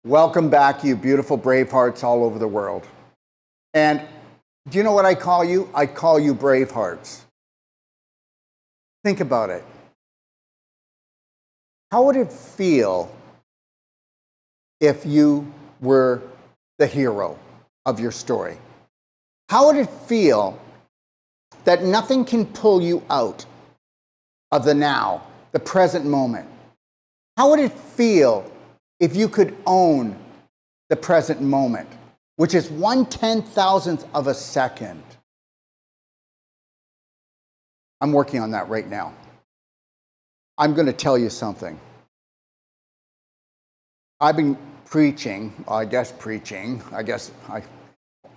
Welcome back, you beautiful brave hearts all over the world. And do you know what I call you? I call you brave hearts. Think about it. How would it feel if you were the hero of your story? How would it feel that nothing can pull you out of the now, the present moment? How would it feel if you could own the present moment, which is 1/10,000th of a second? I'm working on that right now. I'm going to tell you something. I've been preaching, I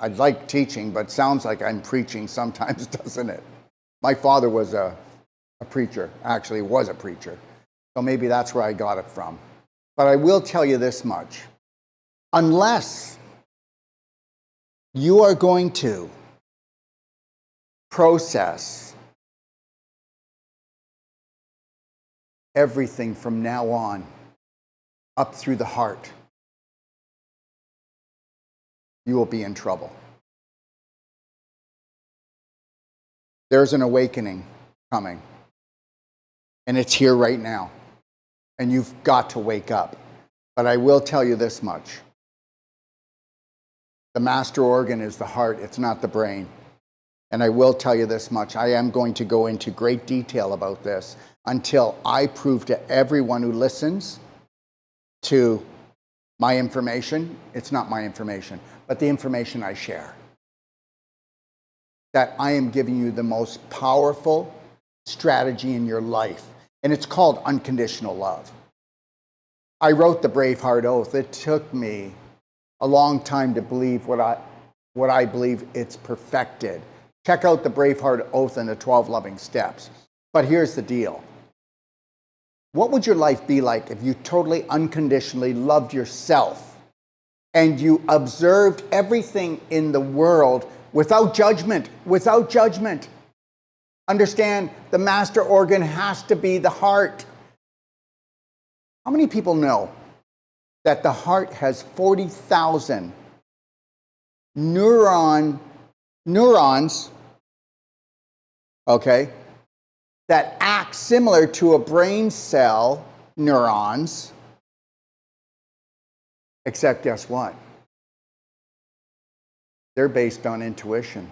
like teaching, but sounds like I'm preaching sometimes, doesn't it? My father was a preacher, actually was a preacher. So maybe that's where I got it from. But I will tell you this much. Unless you are going to process everything from now on up through the heart, you will be in trouble. There's an awakening coming, and it's here right now. And you've got to wake up. But I will tell you this much. The master organ is the heart, it's not the brain. And I will tell you this much. I am going to go into great detail about this until I prove to everyone who listens to my information, it's not my information, but the information I share, that I am giving you the most powerful strategy in your life. And it's called unconditional love. I wrote the Braveheart Oath. It took me a long time to believe what I believe it's perfected. Check out the Braveheart Oath and the 12 Loving Steps. But here's the deal. What would your life be like if you totally unconditionally loved yourself and you observed everything in the world without judgment, without judgment? Understand, the master organ has to be the heart. How many people know that the heart has 40,000 neurons, okay, that act similar to a brain cell neurons, except guess what? They're based on intuition.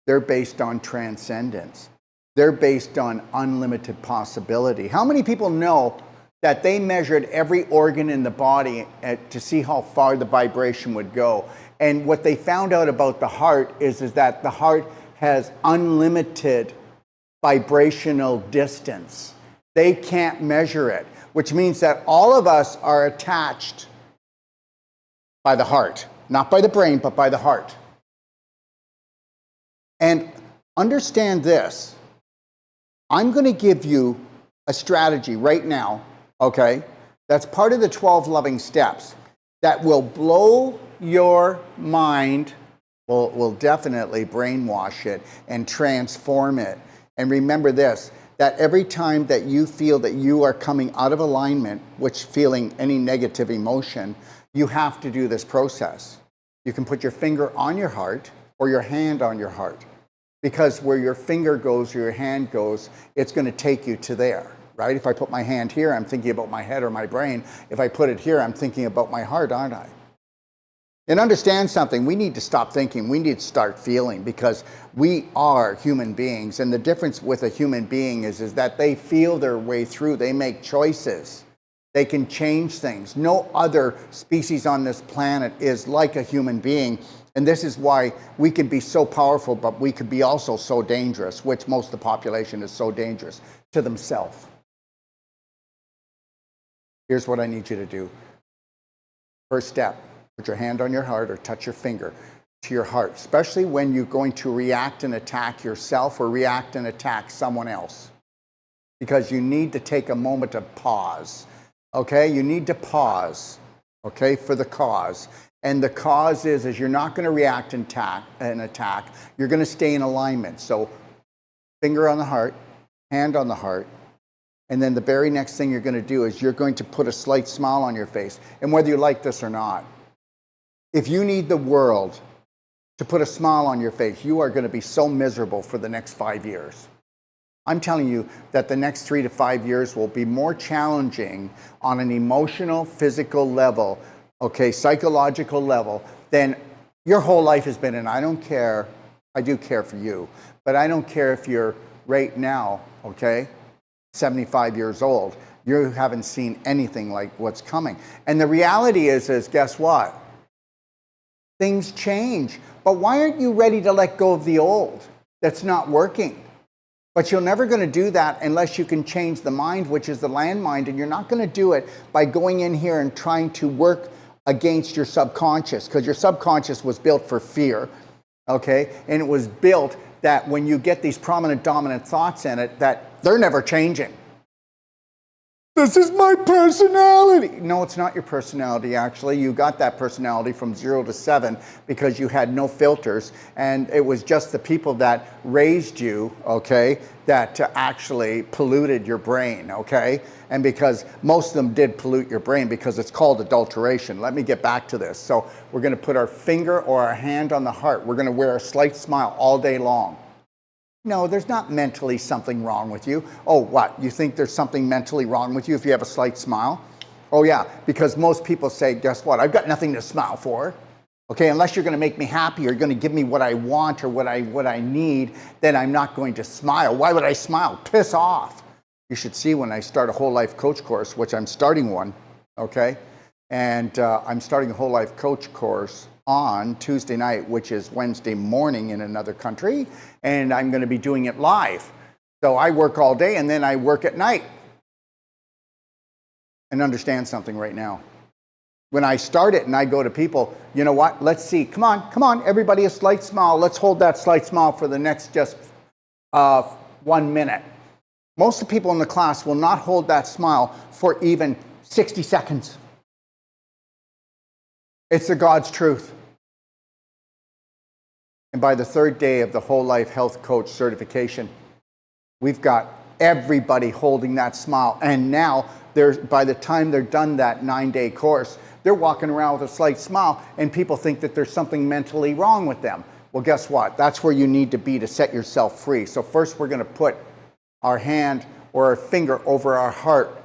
They're based on transcendence. They're based on unlimited possibility. How many people know that they measured every organ in the body to see how far the vibration would go? And what they found out about the heart is that the heart has unlimited vibrational distance. They can't measure it, which means that all of us are attached by the heart. Not by the brain, but by the heart. And understand this. I'm going to give you a strategy right now, okay, that's part of the 12 Loving Steps that will blow your mind, will definitely brainwash it and transform it. And remember this, that every time that you feel that you are coming out of alignment, which feeling any negative emotion, you have to do this process. You can put your finger on your heart or your hand on your heart. Because where your finger goes or your hand goes, it's going to take you to there, right? If I put my hand here, I'm thinking about my head or my brain. If I put it here, I'm thinking about my heart, aren't I? And understand something, we need to stop thinking, we need to start feeling, because we are human beings. And the difference with a human being is that they feel their way through, they make choices. They can change things. No other species on this planet is like a human being. And this is why we can be so powerful, but we could be also so dangerous, which most of the population is so dangerous to themselves. Here's what I need you to do. First step, put your hand on your heart or touch your finger to your heart, especially when you're going to react and attack yourself or react and attack someone else. Because you need to take a moment of pause. Okay, you need to pause, okay, for the cause. And the cause is you're not going to react and attack. You're going to stay in alignment. So finger on the heart, hand on the heart, And then the very next thing you're going to do is you're going to put a slight smile on your face. And whether you like this or not, if you need the world to put a smile on your face, you are going to be so miserable for the next 5 years. I'm telling you that the next 3 to 5 years will be more challenging on an emotional, physical level, okay, psychological level, than your whole life has been. And I don't care, I do care for you, but I don't care if you're right now, okay, 75 years old. You haven't seen anything like what's coming. And the reality is guess what? Things change. But why aren't you ready to let go of the old that's not working? But you're never going to do that unless you can change the mind, which is the landmine, and you're not going to do it by going in here and trying to work against your subconscious, because your subconscious was built for fear, okay? And it was built that when you get these prominent dominant thoughts in it, that they're never changing. This is my personality. No, it's not your personality, actually. You got that personality from 0 to 7 because you had no filters. And it was just the people that raised you, okay, that actually polluted your brain, okay? And because most of them did pollute your brain because it's called adulteration. Let me get back to this. So we're going to put our finger or our hand on the heart. We're going to wear a slight smile all day long. No, there's not mentally something wrong with you. Oh, what? You think there's something mentally wrong with you if you have a slight smile? Oh, yeah, because most people say, guess what? I've got nothing to smile for. Okay, unless you're going to make me happy or you're going to give me what I want or what I need, then I'm not going to smile. Why would I smile? Piss off. You should see when I start a whole life coach course, which I'm starting one, okay? And I'm starting a whole life coach course on Tuesday night, which is Wednesday morning in another country, and I'm going to be doing it live. So I work all day and then I work at night. And understand something right now. When I start it and I go to people, you know what? Let's see. Come on, everybody, a slight smile. Let's hold that slight smile for the next just 1 minute. Most of the people in the class will not hold that smile for even 60 seconds. It's the God's truth. And by the 3rd day of the Whole Life Health Coach certification, we've got everybody holding that smile. And now, by the time they're done that 9-day course, they're walking around with a slight smile, and people think that there's something mentally wrong with them. Well, guess what? That's where you need to be to set yourself free. So first, we're going to put our hand or our finger over our heart,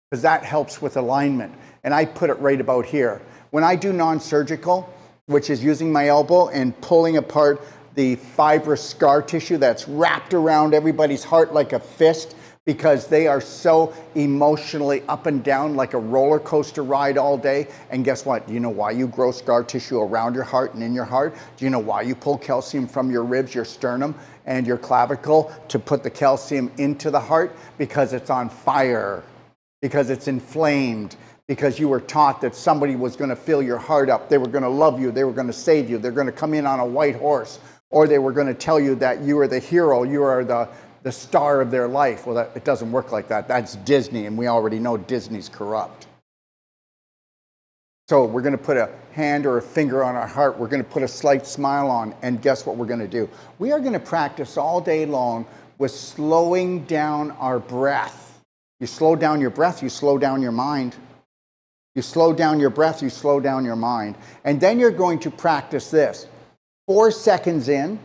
because that helps with alignment. And I put it right about here. When I do non-surgical, which is using my elbow and pulling apart the fibrous scar tissue that's wrapped around everybody's heart like a fist, because they are so emotionally up and down like a roller coaster ride all day. And guess what? Do you know why you grow scar tissue around your heart and in your heart? Do you know why you pull calcium from your ribs, your sternum, and your clavicle to put the calcium into the heart? Because it's on fire, because it's inflamed, because you were taught that somebody was going to fill your heart up. They were going to love you. They were going to save you. They're going to come in on a white horse. Or they were going to tell you that you are the hero. You are the star of their life. Well, it doesn't work like that. That's Disney, and we already know Disney's corrupt. So we're going to put a hand or a finger on our heart. We're going to put a slight smile on. And guess what we're going to do? We are going to practice all day long with slowing down our breath. You slow down your breath, you slow down your mind. You slow down your breath, you slow down your mind. And then you're going to practice this. 4 seconds in,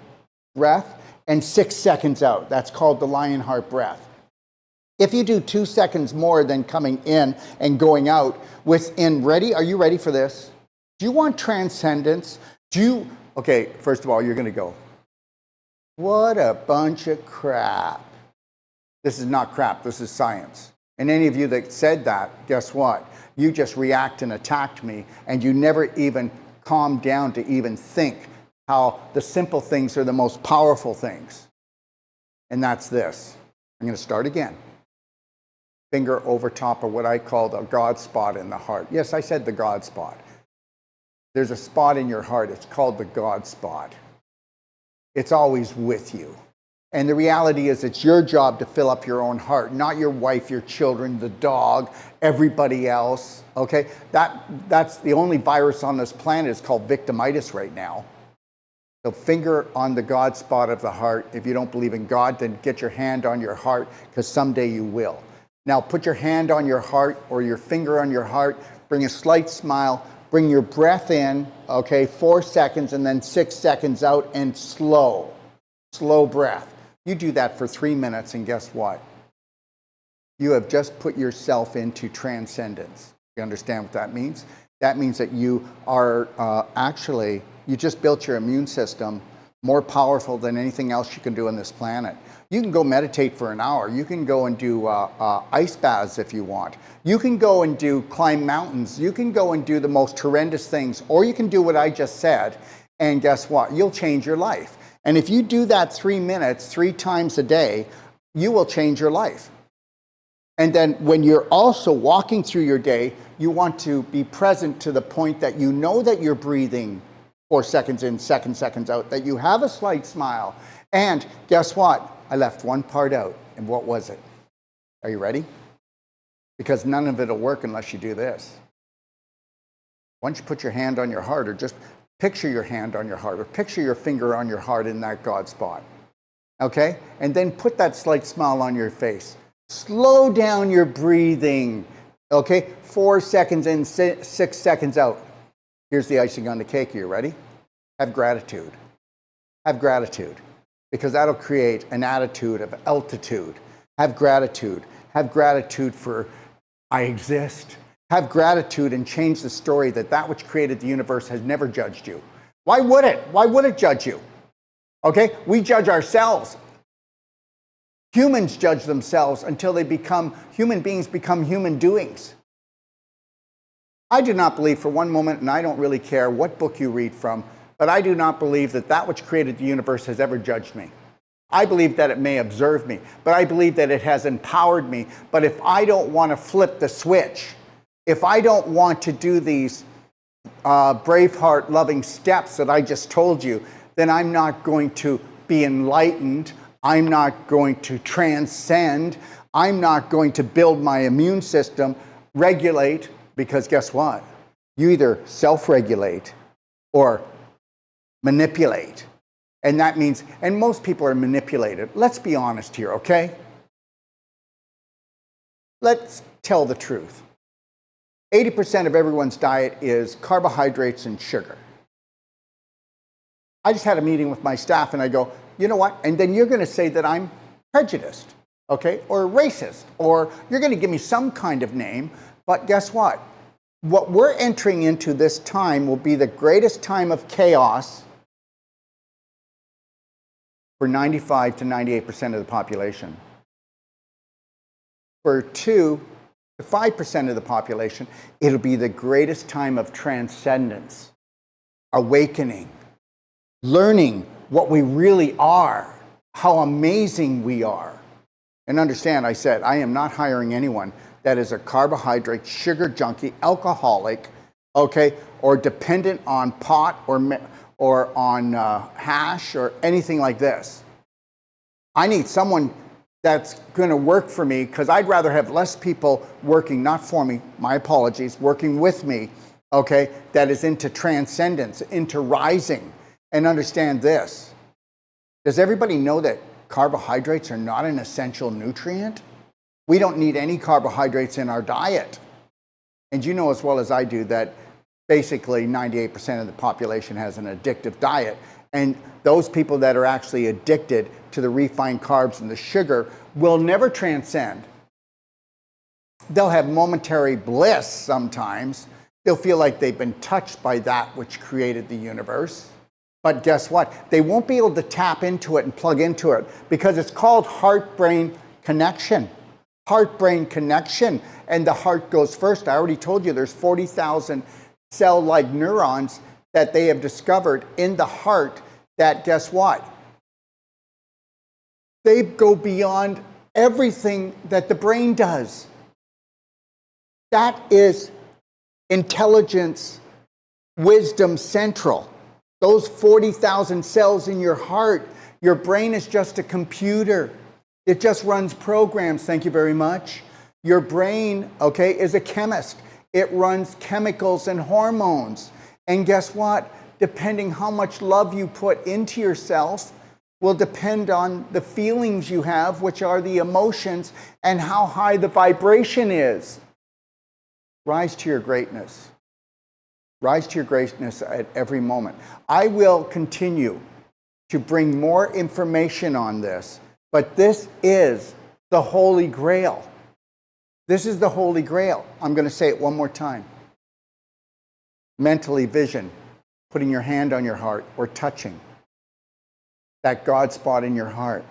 breath, and 6 seconds out. That's called the Lionheart breath. If you do 2 seconds more than coming in and going out within, ready? Are you ready for this? Do you want transcendence? Okay, first of all, you're going to go, what a bunch of crap. This is not crap, this is science. And any of you that said that, guess what? You just react and attacked me, and you never even calmed down to even think how the simple things are the most powerful things. And that's this. I'm going to start again. Finger over top of what I call the God spot in the heart. Yes, I said the God spot. There's a spot in your heart. It's called the God spot. It's always with you. And the reality is it's your job to fill up your own heart, not your wife, your children, the dog, everybody else, okay? That's the only virus on this planet is called victimitis right now. So finger on the God spot of the heart. If you don't believe in God, then get your hand on your heart, because someday you will. Now put your hand on your heart or your finger on your heart, bring a slight smile, bring your breath in, okay, 4 seconds and then 6 seconds out, and slow breath. You do that for 3 minutes and guess what? You have just put yourself into transcendence. You understand what that means? That means that you are you just built your immune system more powerful than anything else you can do on this planet. You can go meditate for an hour. You can go and do ice baths if you want. You can go and climb mountains. You can go and do the most horrendous things, or you can do what I just said, and guess what? You'll change your life. And if you do that 3 minutes, 3 times a day, you will change your life. And then when you're also walking through your day, you want to be present to the point that you know that you're breathing 4 seconds in, 7 seconds out, that you have a slight smile. And guess what? I left one part out. And what was it? Are you ready? Because none of it will work unless you do this. Once you put your hand on your heart, or just picture your hand on your heart, or picture your finger on your heart in that God spot. Okay? And then put that slight smile on your face. Slow down your breathing. Okay? 4 seconds in, 6 seconds out. Here's the icing on the cake. Are you ready? Have gratitude. Have gratitude. Because that'll create an attitude of altitude. Have gratitude. Have gratitude for I exist. Have gratitude and change the story that which created the universe has never judged you. Why would it? Why would it judge you? Okay? We judge ourselves. Humans judge themselves until human beings become human doings. I do not believe for one moment, and I don't really care what book you read from, but I do not believe that which created the universe has ever judged me. I believe that it may observe me, but I believe that it has empowered me. But if I don't want to flip the switch, if I don't want to do these Braveheart loving steps that I just told you, then I'm not going to be enlightened. I'm not going to transcend. I'm not going to build my immune system, regulate, because guess what? You either self-regulate or manipulate. And that means, and most people are manipulated. Let's be honest here, okay? Let's tell the truth. 80% of everyone's diet is carbohydrates and sugar. I just had a meeting with my staff and I go, you know what? And then you're going to say that I'm prejudiced, okay? Or racist, or you're going to give me some kind of name. But guess what? What we're entering into this time will be the greatest time of chaos for 95 to 98% of the population. For 2 to 5% of the population, it'll be the greatest time of transcendence, awakening, learning what we really are, how amazing we are. And understand, I said, I am not hiring anyone that is a carbohydrate, sugar junkie, alcoholic, okay, or dependent on pot or on hash or anything like this. I need someone that's going to work for me, because I'd rather have less people working, not for me, my apologies, working with me, okay, that is into transcendence, into rising. And understand this. Does everybody know that carbohydrates are not an essential nutrient? We don't need any carbohydrates in our diet. And you know as well as I do that basically 98% of the population has an addictive diet. And those people that are actually addicted to the refined carbs and the sugar will never transcend. They'll have momentary bliss sometimes. They'll feel like they've been touched by that which created the universe. But guess what? They won't be able to tap into it and plug into it because it's called heart-brain connection. Heart-brain connection. And the heart goes first. I already told you there's 40,000 cell-like neurons that they have discovered in the heart that, guess what? They go beyond everything that the brain does. That is intelligence, wisdom central. Those 40,000 cells in your heart, your brain is just a computer. It just runs programs, thank you very much. Your brain, okay, is a chemist. It runs chemicals and hormones. And guess what? Depending how much love you put into yourself, will depend on the feelings you have, which are the emotions, and how high the vibration is. Rise to your greatness. Rise to your greatness at every moment. I will continue to bring more information on this, but this is the Holy Grail. This is the Holy Grail. I'm going to say it one more time. Mentally vision, putting your hand on your heart or touching that God spot in your heart.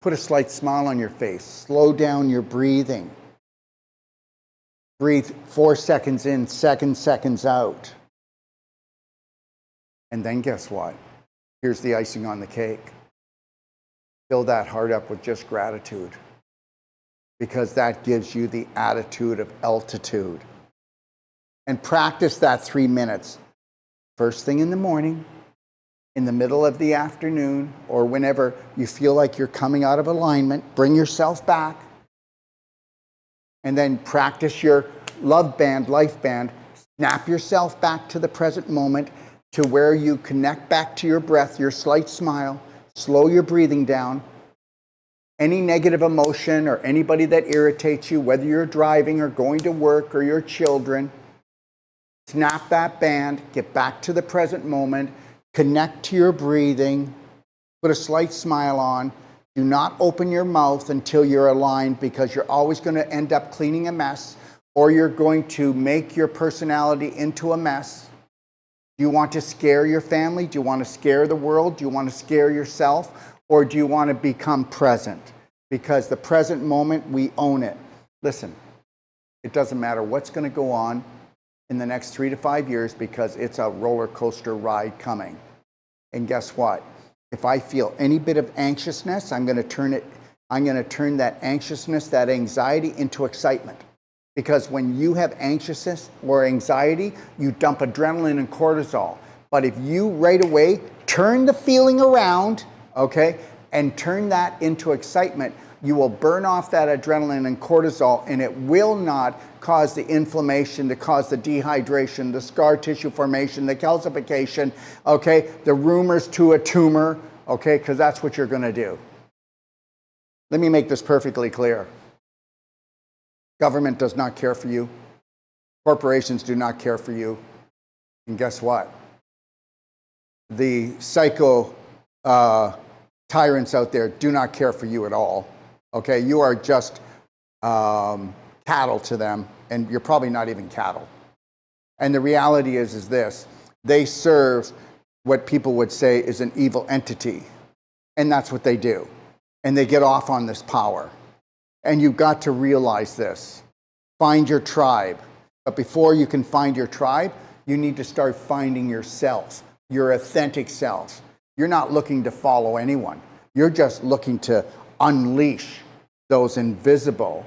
Put a slight smile on your face. Slow down your breathing. Breathe 4 seconds in, 7 seconds out. And then guess what? Here's the icing on the cake. Fill that heart up with just gratitude, because that gives you the attitude of altitude. And practice that 3 minutes. First thing in the morning, in the middle of the afternoon, or whenever you feel like you're coming out of alignment, bring yourself back. And then practice your love band, life band. Snap yourself back to the present moment, to where you connect back to your breath, your slight smile. Slow your breathing down. Any negative emotion or anybody that irritates you, whether you're driving or going to work or your children, snap that band, get back to the present moment, connect to your breathing, put a slight smile on. Do not open your mouth until you're aligned, because you're always going to end up cleaning a mess, or you're going to make your personality into a mess. Do you want to scare your family? Do you want to scare the world? Do you want to scare yourself? Or do you want to become present? Because the present moment, we own it. Listen, it doesn't matter what's going to go on in the next 3 to 5 years, because it's a roller coaster ride coming. And guess what? If I feel any bit of anxiousness, I'm going to turn that anxiousness, that anxiety, into excitement. Because when you have anxiousness or anxiety, you dump adrenaline and cortisol. But if you right away turn the feeling around, okay, and turn that into excitement, you will burn off that adrenaline and cortisol, and it will not cause the inflammation, to cause the dehydration, the scar tissue formation, the calcification, okay, the rumors to a tumor, okay, because that's what you're going to do. Let me make this perfectly clear. Government does not care for you. Corporations do not care for you. And guess what? The psycho tyrants out there do not care for you at all. Okay, you are just cattle to them, and you're probably not even cattle. And the reality is this: they serve what people would say is an evil entity, and that's what they do. And they get off on this power. And you've got to realize this. Find your tribe. But before you can find your tribe, you need to start finding yourself, your authentic self. You're not looking to follow anyone. You're just looking to unleash those invisible,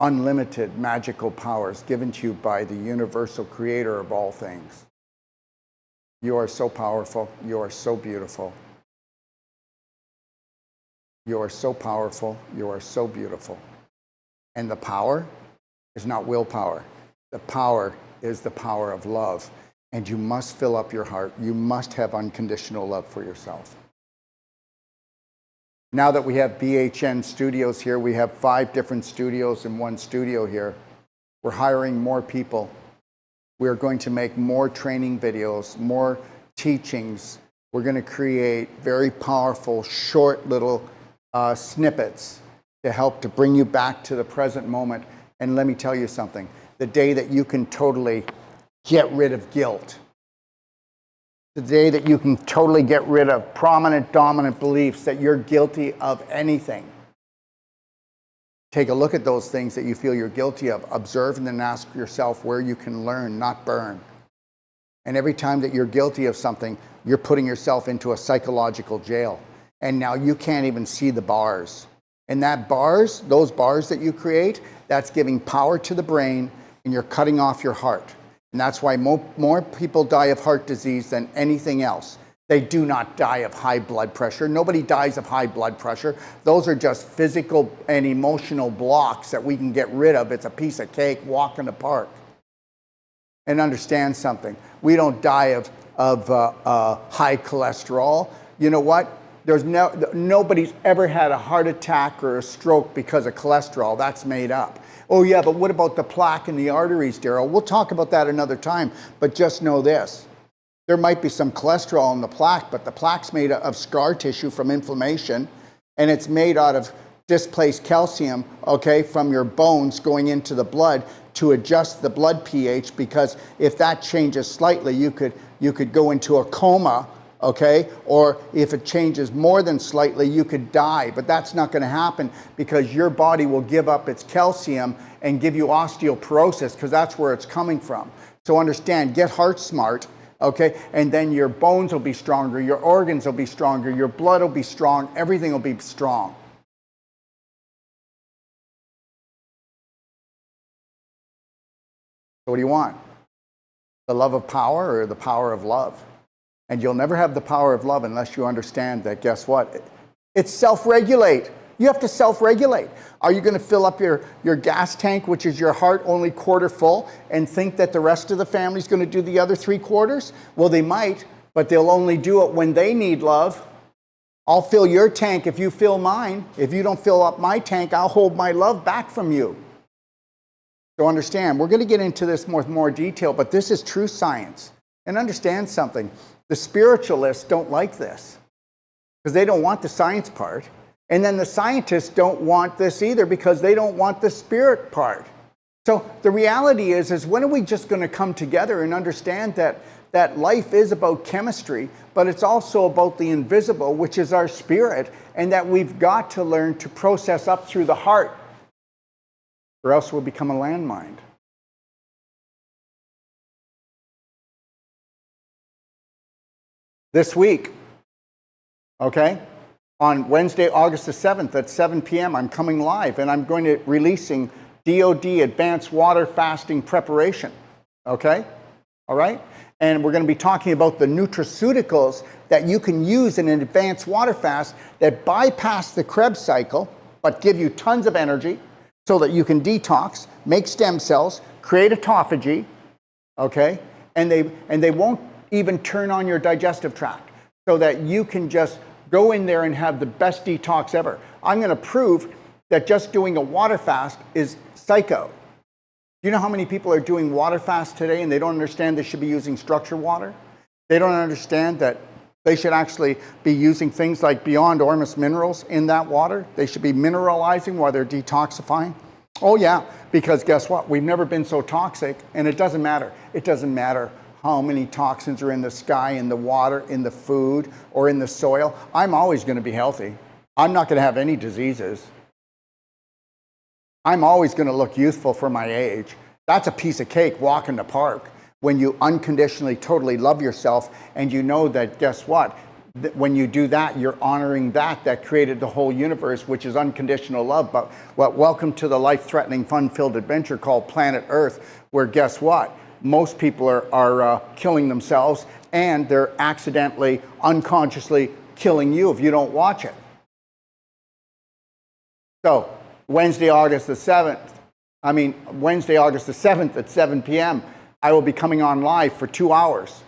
unlimited magical powers given to you by the universal creator of all things. You are so powerful. You are so beautiful. You are so powerful. You are so beautiful. And the power is not willpower. The power is the power of love. And you must fill up your heart. You must have unconditional love for yourself. Now that we have BHN Studios here, we have 5 different studios in one studio here. We're hiring more people. We're going to make more training videos, more teachings. We're going to create very powerful, short little snippets to help to bring you back to the present moment. And let me tell you something. The day that you can totally get rid of guilt, the day that you can totally get rid of prominent, dominant beliefs that you're guilty of anything. Take a look at those things that you feel you're guilty of. Observe and then ask yourself where you can learn, not burn. And every time that you're guilty of something, you're putting yourself into a psychological jail. And now you can't even see the bars. And those bars that you create, that's giving power to the brain, and you're cutting off your heart. And that's why more people die of heart disease than anything else. They do not die of high blood pressure. Nobody dies of high blood pressure. Those are just physical and emotional blocks that we can get rid of. It's a piece of cake, walk in the park. And understand something. We don't die of high cholesterol. You know what? Nobody's ever had a heart attack or a stroke because of cholesterol. That's made up. Oh yeah, but what about the plaque in the arteries, Daryl? We'll talk about that another time, but just know this. There might be some cholesterol in the plaque, but the plaque's made of scar tissue from inflammation, and it's made out of displaced calcium, okay, from your bones going into the blood to adjust the blood pH, because if that changes slightly, you could go into a coma, okay? Or if it changes more than slightly, you could die. But that's not going to happen because your body will give up its calcium and give you osteoporosis, because that's where it's coming from. So understand, get heart smart, okay? And then your bones will be stronger, your organs will be stronger, your blood will be strong, everything will be strong. So what do you want? The love of power or the power of love? And you'll never have the power of love unless you understand that, guess what? It's self-regulate. You have to self-regulate. Are you going to fill up your gas tank, which is your heart, only quarter full, and think that the rest of the family's going to do the other 3/4? Well, they might, but they'll only do it when they need love. I'll fill your tank if you fill mine. If you don't fill up my tank, I'll hold my love back from you. So understand, we're going to get into this with more detail, but this is true science. And understand something. The spiritualists don't like this because they don't want the science part. And then the scientists don't want this either because they don't want the spirit part. So the reality is when are we just going to come together and understand that life is about chemistry, but it's also about the invisible, which is our spirit, and that we've got to learn to process up through the heart, or else we'll become a landmine. This week, okay, on Wednesday, August the 7th at 7 p.m., I'm coming live, and I'm going to be releasing DOD Advanced Water Fasting Preparation, okay? All right? And we're going to be talking about the nutraceuticals that you can use in an advanced water fast that bypass the Krebs cycle, but give you tons of energy so that you can detox, make stem cells, create autophagy, okay? And they won't even turn on your digestive tract, so that you can just go in there and have the best detox ever. I'm going to prove that just doing a water fast is psycho. Do you know how many people are doing water fasts today and they don't understand they should be using structured water? They don't understand that they should actually be using things like Beyond Ormus minerals in that water. They should be mineralizing while they're detoxifying. Oh yeah, because guess what? We've never been so toxic, and it doesn't matter. It doesn't matter how many toxins are in the sky, in the water, in the food, or in the soil. I'm always going to be healthy. I'm not going to have any diseases. I'm always going to look youthful for my age. That's a piece of cake, walk in the park, when you unconditionally, totally love yourself, and you know that, guess what? When you do that, you're honoring that created the whole universe, which is unconditional love. But welcome to the life-threatening, fun-filled adventure called Planet Earth, where guess what? Most people are killing themselves, and they're accidentally, unconsciously killing you if you don't watch it. So Wednesday, August the 7th at 7 p.m., I will be coming on live for 2 hours,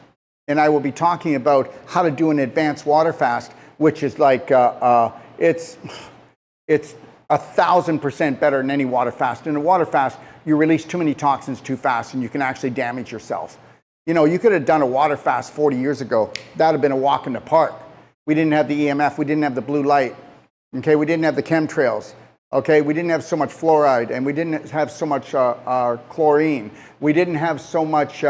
and I will be talking about how to do an advanced water fast, which is like, it's 1,000% better than any water fast. In a water fast, you release too many toxins too fast, and you can actually damage yourself. You know, you could have done a water fast 40 years ago. That would have been a walk in the park. We didn't have the EMF. We didn't have the blue light. Okay, we didn't have the chemtrails. Okay, we didn't have so much fluoride, and we didn't have so much chlorine. We didn't have so much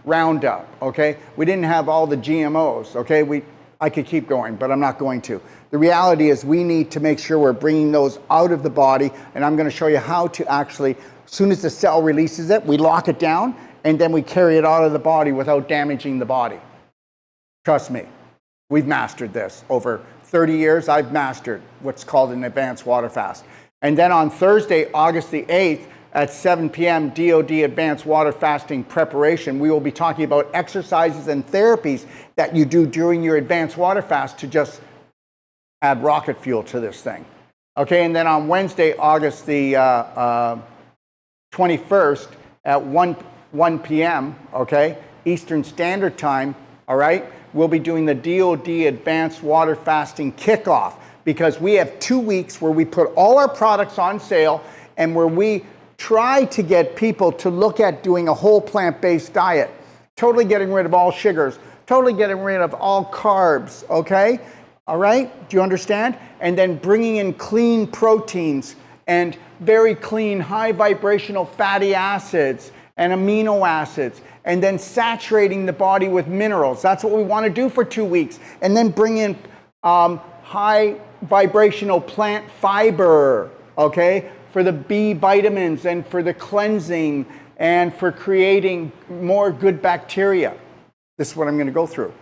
Roundup. Okay, we didn't have all the GMOs. Okay, I could keep going, but I'm not going to. The reality is we need to make sure we're bringing those out of the body, and I'm going to show you how to actually, as soon as the cell releases it, we lock it down, and then we carry it out of the body without damaging the body. Trust me, we've mastered this. Over 30 years, I've mastered what's called an advanced water fast. And then on Thursday, August the 8th, at 7 p.m., DOD Advanced Water Fasting Preparation, we will be talking about exercises and therapies that you do during your advanced water fast to just add rocket fuel to this thing. Okay, and then on Wednesday, August the 21st at 1 1 p.m., okay, Eastern Standard Time, all right, we'll be doing the DOD Advanced Water Fasting Kickoff, because we have 2 weeks where we put all our products on sale and where we try to get people to look at doing a whole plant-based diet, totally getting rid of all sugars, totally getting rid of all carbs, okay? All right, do you understand? And then bringing in clean proteins and very clean, high vibrational fatty acids and amino acids, and then saturating the body with minerals. That's what we want to do for 2 weeks. And then bring in high vibrational plant fiber, okay, for the B vitamins and for the cleansing and for creating more good bacteria. This is what I'm going to go through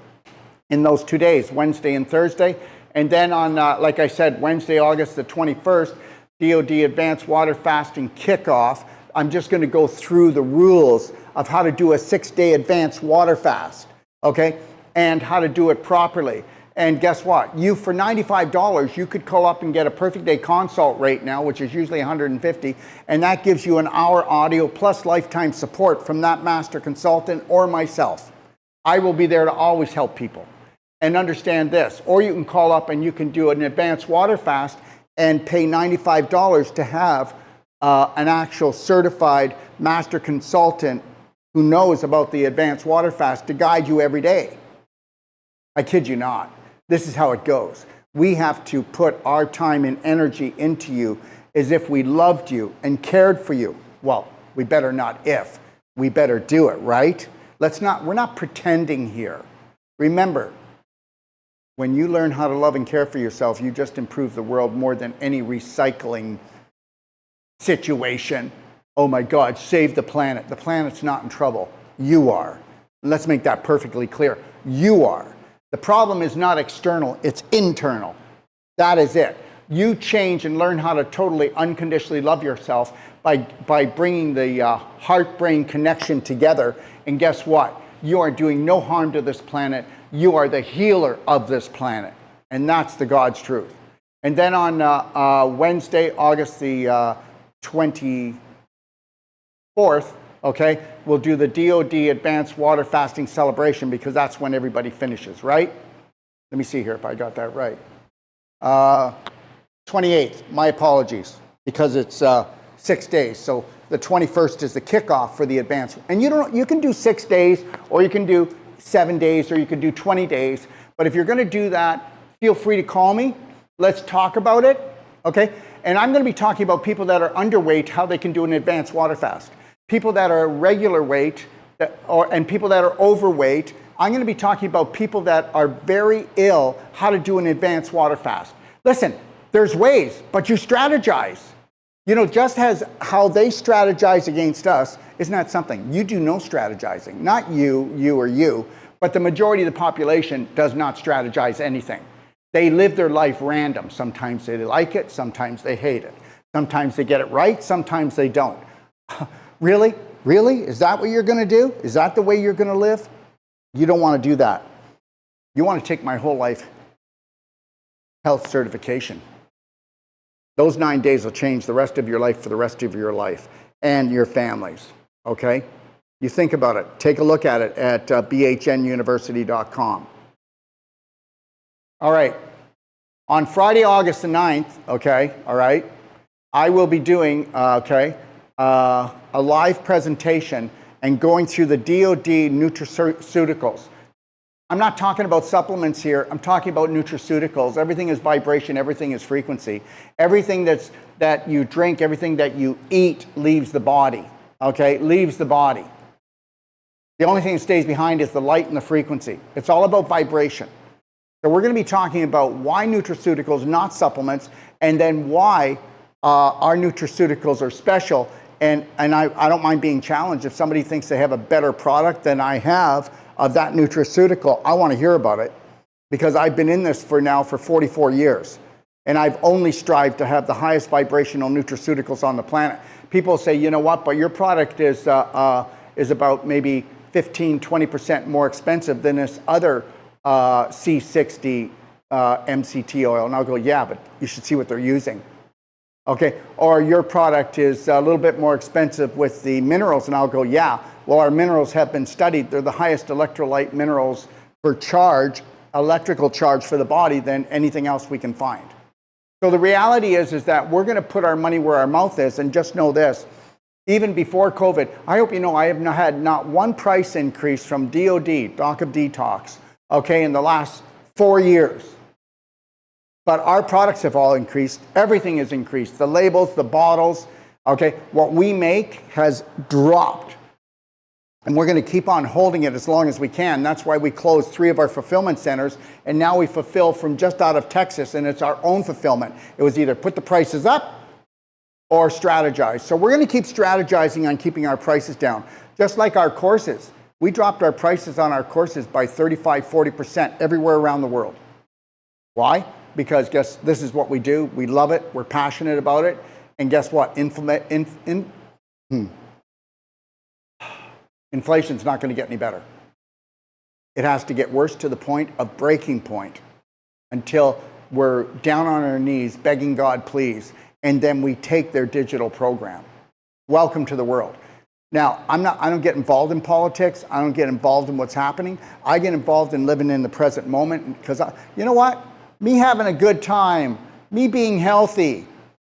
in those 2 days, Wednesday and Thursday. And then on, like I said, Wednesday, August the 21st, DOD Advanced Water Fasting Kickoff. I'm just going to go through the rules of how to do a 6-day advanced water fast, okay, and how to do it properly. And guess what? You, for $95, you could call up and get a perfect day consult right now, which is usually $150, and that gives you an hour audio plus lifetime support from that master consultant or myself. I will be there to always help people. And understand this, or you can call up and you can do an advanced water fast and pay $95 to have an actual certified master consultant who knows about the advanced water fast to guide you every day. I kid you not. This is how it goes. We have to put our time and energy into you as if we loved you and cared for you. Well, we better not if. We better do it, right? We're not pretending here. Remember, when you learn how to love and care for yourself, you just improve the world more than any recycling situation. Oh my God, save the planet. The planet's not in trouble. You are. Let's make that perfectly clear. You are. The problem is not external, it's internal. That is it. You change and learn how to totally unconditionally love yourself by bringing the heart-brain connection together. And guess what? You are doing no harm to this planet. You are the healer of this planet. And that's the God's truth. And then on Wednesday, August the 24th, okay, we'll do the DOD Advanced Water Fasting Celebration, because that's when everybody finishes, right? Let me see here if I got that right. 28th, my apologies, because it's 6 days. So the 21st is the kickoff for the advanced. And you can do 6 days, or you can do 7 days, or you can do 20 days. But if you're going to do that, feel free to call me. Let's talk about it, okay? And I'm going to be talking about people that are underweight, how they can do an advanced water fast. People that are regular weight, and people that are overweight. I'm going to be talking about people that are very ill, how to do an advanced water fast. Listen, there's ways, but you strategize. You know, just as how they strategize against us, isn't that something? You do no strategizing. Not you, but the majority of the population does not strategize anything. They live their life random. Sometimes they like it, sometimes they hate it. Sometimes they get it right, sometimes they don't. Really? Really? Is that what you're going to do? Is that the way you're going to live? You don't want to do that. You want to take my whole life health certification. Those 9 days will change the rest of your life for the rest of your life and your families, okay? You think about it. Take a look at it at bhnuniversity.com. All right. On Friday, August the 9th, okay, all right, I will be doing, a live presentation and going through the DOD nutraceuticals. I'm not talking about supplements here. I'm talking about nutraceuticals. Everything is vibration. Everything is frequency. Everything that you drink, everything that you eat leaves the body, okay? Leaves the body. The only thing that stays behind is the light and the frequency. It's all about vibration. So we're going to be talking about why nutraceuticals, not supplements, and then why our nutraceuticals are special. And I don't mind being challenged. If somebody thinks they have a better product than I have of that nutraceutical, I want to hear about it, because I've been in this for 44 years. And I've only strived to have the highest vibrational nutraceuticals on the planet. People say, you know what, but your product is about maybe 15, 20% more expensive than this other C60 MCT oil. And I'll go, yeah, but you should see what they're using. Okay, or your product is a little bit more expensive with the minerals, and I'll go, yeah, Well, our minerals have been studied. They're the highest electrolyte minerals for charge, electrical charge for the body than anything else we can find. So the reality is that we're going to put our money where our mouth is, and just know this. Even before COVID, I hope you know I have had not one price increase from DOD, Doc of Detox, okay, in the last 4 years. But our products have all increased. Everything has increased. The labels, the bottles, okay, what we make has dropped. And we're going to keep on holding it as long as we can. That's why we closed 3 of our fulfillment centers, and now we fulfill from just out of Texas, and it's our own fulfillment. It was either put the prices up or strategize. So we're going to keep strategizing on keeping our prices down. Just like our courses. We dropped our prices on our courses by 35-40% everywhere around the world. Why? Because this is what we do. We love it. We're passionate about it. And guess what? Inflation's not going to get any better. It has to get worse to the point of breaking point until we're down on our knees begging God, please. And then we take their digital program. Welcome to the world. Now, I don't get involved in politics. I don't get involved in what's happening. I get involved in living in the present moment because, you know what? Me having a good time, me being healthy,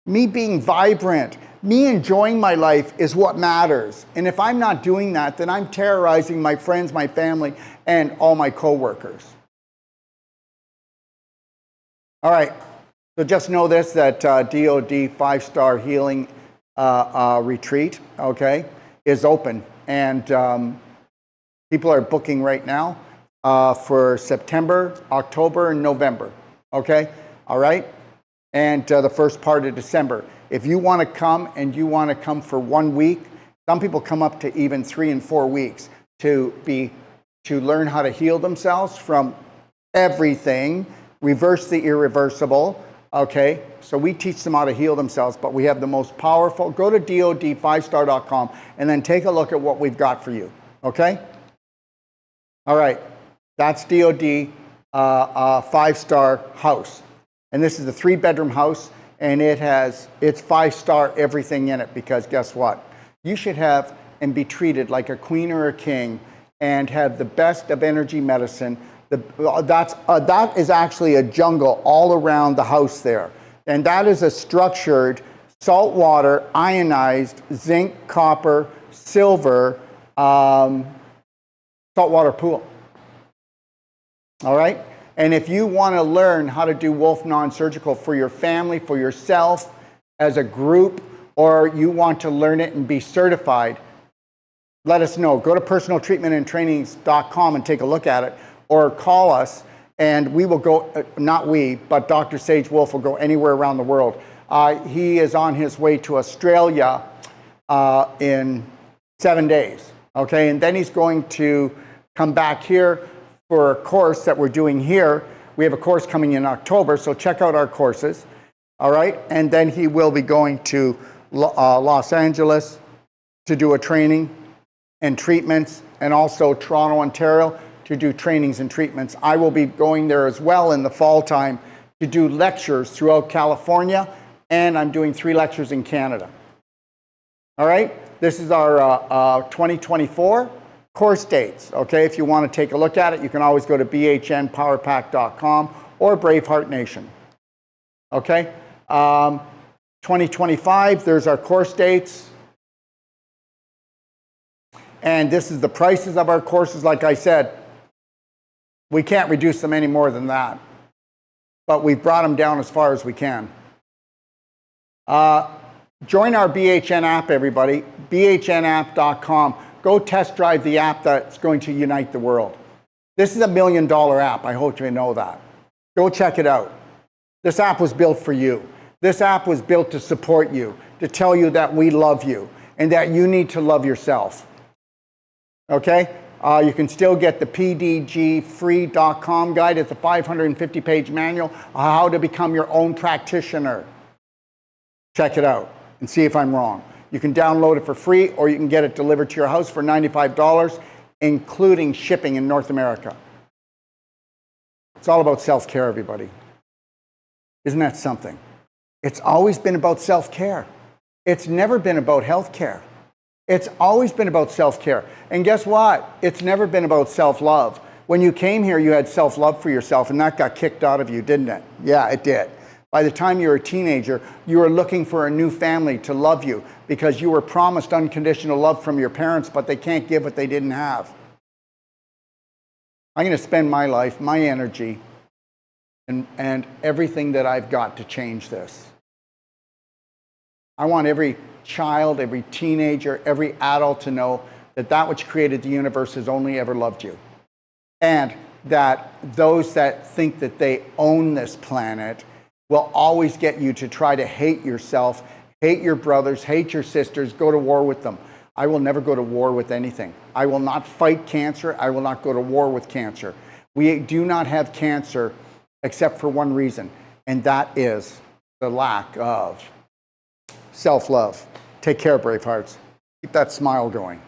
me being vibrant, me enjoying my life is what matters. And if I'm not doing that, then I'm terrorizing my friends, my family, and all my coworkers. All right. So just know this, that DOD 5-star healing retreat, okay, is open. And people are booking right now for September, October, and November, okay? All right? And the first part of December. If you want to come and you want to come for 1 week, some people come up to even 3 and 4 weeks to learn how to heal themselves from everything, reverse the irreversible. Okay, so we teach them how to heal themselves, but we have the most powerful. Go to DOD5star.com and then take a look at what we've got for you. Okay? All right, that's DOD 5-star house. And this is a 3-bedroom house, and it's 5-star everything in it, because guess what? You should have and be treated like a queen or a king and have the best of energy medicine. That is actually a jungle all around the house there. And that is a structured saltwater, ionized, zinc, copper, silver, saltwater pool. All right? And if you want to learn how to do Wolf Non-Surgical for your family, for yourself, as a group, or you want to learn it and be certified, let us know. Go to personaltreatmentandtrainings.com and take a look at it. Or call us, and we will go, not we, but Dr. Sage Wolf will go anywhere around the world. He is on his way to Australia in 7 days, okay? And then he's going to come back here for a course that we're doing here. We have a course coming in October, so check out our courses, all right? And then he will be going to Los Angeles to do a training and treatments, and also Toronto, Ontario, to do trainings and treatments. I will be going there as well in the fall time to do lectures throughout California, and I'm doing 3 lectures in Canada. All right, this is our 2024 course dates, okay? If you want to take a look at it, you can always go to bhnpowerpack.com or Braveheart Nation, okay? 2025, there's our course dates. And this is the prices of our courses. Like I said, we can't reduce them any more than that, but we've brought them down as far as we can. Join our BHN app, everybody, bhnapp.com. Go test drive the app that's going to unite the world. This is a $1 million app. I hope you know that. Go check it out. This app was built for you. This app was built to support you, to tell you that we love you and that you need to love yourself. Okay? You can still get the pdgfree.com guide. It's a 550-page manual on how to become your own practitioner. Check it out and see if I'm wrong. You can download it for free, or you can get it delivered to your house for $95, including shipping in North America. It's all about self-care, everybody. Isn't that something? It's always been about self-care. It's never been about health care. It's always been about self-care. And guess what? It's never been about self-love. When you came here, you had self-love for yourself, and that got kicked out of you, didn't it? Yeah, it did. By the time you were a teenager, you were looking for a new family to love you because you were promised unconditional love from your parents, but they can't give what they didn't have. I'm going to spend my life, my energy, and everything that I've got to change this. I want every child, every teenager, every adult to know that that which created the universe has only ever loved you. And that those that think that they own this planet will always get you to try to hate yourself, hate your brothers, hate your sisters, go to war with them. I will never go to war with anything. I will not fight cancer. I will not go to war with cancer. We do not have cancer except for one reason, and that is the lack of self-love. Take care, Bravehearts. Keep that smile going.